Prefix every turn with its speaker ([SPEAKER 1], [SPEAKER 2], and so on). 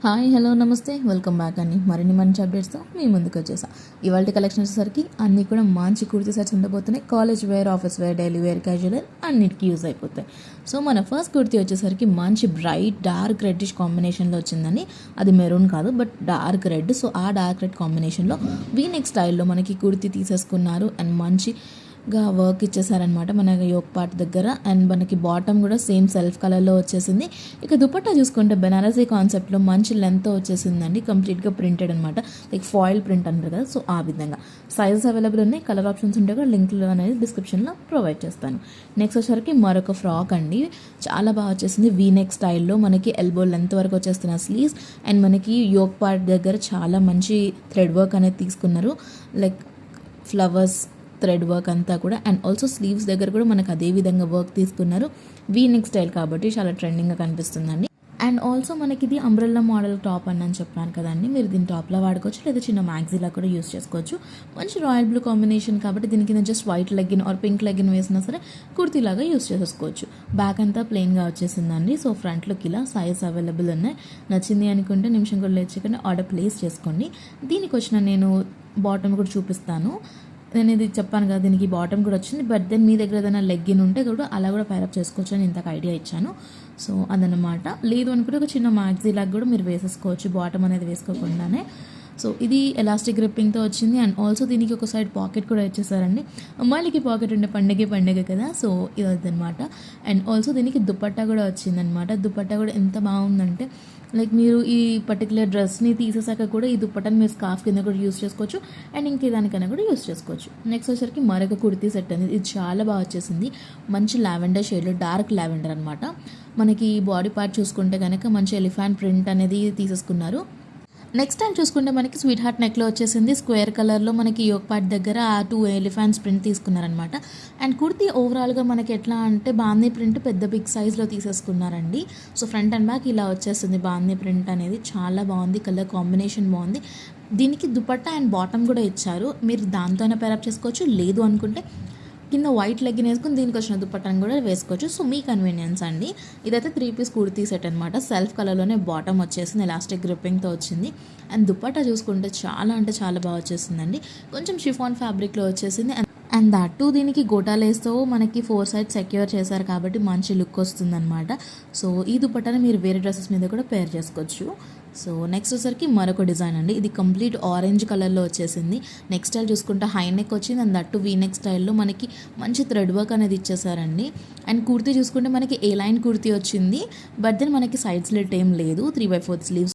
[SPEAKER 1] Hi hello నమస్తే welcome back అండి. మరిన్ని మంచి అప్డేట్స్తో మీ ముందుకు వచ్చేసా. ఇవాళ కలెక్షన్ వచ్చేసరికి అన్నీ కూడా మంచి కుర్తీ సెట్స్ ఉండబోతున్నాయి. College wear, office wear, daily wear, casual wear అన్నిటికీ యూజ్ అయిపోతాయి. సో మన ఫస్ట్ కుర్తీ వచ్చేసరికి మంచి బ్రైట్ డార్క్ రెడ్డిష్ కాంబినేషన్లో వచ్చిందండి. అది మెరూన్ కాదు బట్ డార్క్ రెడ్. సో ఆ డార్క్ రెడ్ కాంబినేషన్లో వీ నెక్ స్టైల్లో మనకి కుర్తీ తీసేసుకున్నారు అండ్ మంచి వర్క్ ఇచ్చేసారనమాట మన యోక్ పార్ట్ దగ్గర. అండ్ మనకి బాటమ్ కూడా సేమ్ సెల్ఫ్ కలర్లో వచ్చేసింది. ఇక దుపట్టా చూసుకుంటే బెనారసీ కాన్సెప్ట్లో మంచి లెంత్ వచ్చేసిందండి. కంప్లీట్గా ప్రింటెడ్ అనమాట, లైక్ ఫాయిల్ ప్రింట్ అంటారు కదా. సో ఆ విధంగా సైజెస్ అవైలబుల్ ఉన్నాయి. కలర్ ఆప్షన్స్ ఉంటే కూడా లింక్లు అనేది డిస్క్రిప్షన్లో ప్రొవైడ్ చేస్తాను. నెక్స్ట్ వచ్చేసరికి మరొక ఫ్రాక్ అండి. చాలా బాగా వచ్చేసింది. వీ నెక్ స్టైల్లో మనకి ఎల్బో లెంత్ వరకు వచ్చేస్తున్న స్లీవ్స్ అండ్ మనకి యోక్ పార్ట్ దగ్గర చాలా మంచి థ్రెడ్ వర్క్ అనేది తీసుకున్నారు, లైక్ ఫ్లవర్స్ థ్రెడ్ వర్క్ అంతా కూడా. అండ్ ఆల్సో స్లీవ్స్ దగ్గర కూడా మనకు అదే విధంగా వర్క్ తీసుకున్నారు. వీ నెక్ స్టైల్ కాబట్టి చాలా ట్రెండింగ్గా కనిపిస్తుందండి. అండ్ ఆల్సో మనకి ఇది అంబ్రెల్లా మోడల్ టాప్ అని చెప్పాను కదండి. మీరు దీన్ని టాప్లో వాడుకోవచ్చు, లేదా చిన్న మ్యాగ్జీలా కూడా యూస్ చేసుకోవచ్చు. మంచి రాయల్ బ్లూ కాంబినేషన్ కాబట్టి దీని కింద just white legging or pink legging వేసినా సరే కుర్తీలాగా యూస్ చేసుకోవచ్చు. బ్యాక్ అంతా ప్లెయిన్గా వచ్చేసిందండి. సో ఫ్రంట్ లుక్ ఇలా సైజ్ అవైలబుల్ ఉన్నాయి. నచ్చింది అనుకుంటే నిమిషం కూడా లేచకుండా ఆర్డర్ ప్లేస్ చేసుకోండి. దీనికి వచ్చిన నేను బాటమ్ కూడా చూపిస్తాను. నేను ఇది చెప్పాను కదా, దీనికి బాటమ్ కూడా వచ్చింది. బట్ దెన్ మీ దగ్గర ఏదైనా లెగ్గిన్ ఉంటే కూడా అలా కూడా పైరప్ చేసుకోవచ్చు అని ఇంతకు ఐడియా ఇచ్చాను. సో అదనమాట. లేదు అనుకుంటే ఒక చిన్న మ్యాగ్జీ లాగా కూడా మీరు వేసేసుకోవచ్చు బాటమ్ అనేది వేసుకోకుండానే. సో ఇది ఎలాస్టిక్ గ్రిప్పింగ్తో వచ్చింది. అండ్ ఆల్సో దీనికి ఒక సైడ్ పాకెట్ కూడా ఇచ్చేసారండి. అమ్మాయిలకి పాకెట్ ఉండే పండగ కదా. సో ఇది అదనమాట. అండ్ ఆల్సో దీనికి దుపట్టా కూడా వచ్చిందనమాట. దుపట్టా కూడా ఎంత బాగుందంటే, లైక్ మీరు ఈ పర్టికులర్ డ్రెస్ని తీసేసాక కూడా ఈ దుప్పటాన్ని మీరు స్కార్ఫ్ కింద కూడా యూస్ చేసుకోవచ్చు అండ్ ఇంకేదానికైనా కూడా యూస్ చేసుకోవచ్చు. నెక్స్ట్ వచ్చేసరికి మరొక కుర్తీ సెట్ అనేది. ఇది చాలా బాగా వచ్చేసింది. మంచి లావెండర్ షేడ్లో, డార్క్ లావెండర్ అనమాట. మనకి బాడీ పార్ట్ చూసుకుంటే కనుక మంచి ఎలిఫెంట్ ప్రింట్ అనేది తీసేసుకున్నారు. నెక్స్ట్ టైం చూసుకుంటే మనకి స్వీట్ హార్ట్ నెక్లో వచ్చేసింది. స్క్వేర్ కలర్లో మనకి యోక్ పార్ట్ దగ్గర ఆ 2 ఎలిఫెంట్స్ ప్రింట్ తీసుకున్నారనమాట. అండ్ కుర్తీ ఓవరాల్గా మనకి ఎట్లా అంటే బాందీ ప్రింట్ పెద్ద బిగ్ సైజ్లో తీసేసుకున్నారండి. సో ఫ్రంట్ అండ్ బ్యాక్ ఇలా వచ్చేస్తుంది బాందీ ప్రింట్ అనేది. చాలా బాగుంది, కలర్ కాంబినేషన్ బాగుంది. దీనికి దుపట్టా అండ్ బాటమ్ కూడా ఇచ్చారు. మీరు దాంతోనే పేరప్ చేసుకోవచ్చు, లేదు అనుకుంటే కింద వైట్ లెగ్గిన్ వేసుకుని దీనికి వచ్చిన దుపట్టాను కూడా వేసుకోవచ్చు. సో మీ కన్వీనియన్స్ అండి. ఇదైతే 3 పీస్ కుర్తీ సెట్ అనమాట. సెల్ఫ్ కలర్లోనే బాటమ్ వచ్చేసింది, ఎలాస్టిక్ గ్రిప్పింగ్తో వచ్చింది. అండ్ దుపట్టా చూసుకుంటే చాలా అంటే చాలా బాగా వచ్చేసిందండి. కొంచెం షిఫాన్ ఫ్యాబ్రిక్లో వచ్చేసింది. అండ్ దట్ టు దీనికి గోటాలేస్తో మనకి 4 సైడ్ సెక్యూర్ చేశారు కాబట్టి మంచి లుక్ వస్తుందన్నమాట. సో ఈ దుపట్టాని మీరు వేరే డ్రెస్సెస్ మీద కూడా పేర్ చేసుకోవచ్చు. సో నెక్స్ట్ వచ్చేసరికి మరొక డిజైన్ అండి. ఇది కంప్లీట్ ఆరెంజ్ కలర్లో వచ్చేసింది. నెక్స్ట్ స్టైల్ చూసుకుంటే హై నెక్ వచ్చింది. అండ్ దట్టు వీ నెక్ స్టైల్లో మనకి మంచి థ్రెడ్ వర్క్ అనేది ఇచ్చేసారండి. అండ్ కుర్తీ చూసుకుంటే మనకి ఏ లైన్ కుర్తీ వచ్చింది. బట్ దెన్ మనకి సైడ్ స్లిట్ ఏం లేదు. 3/4 స్లీవ్స్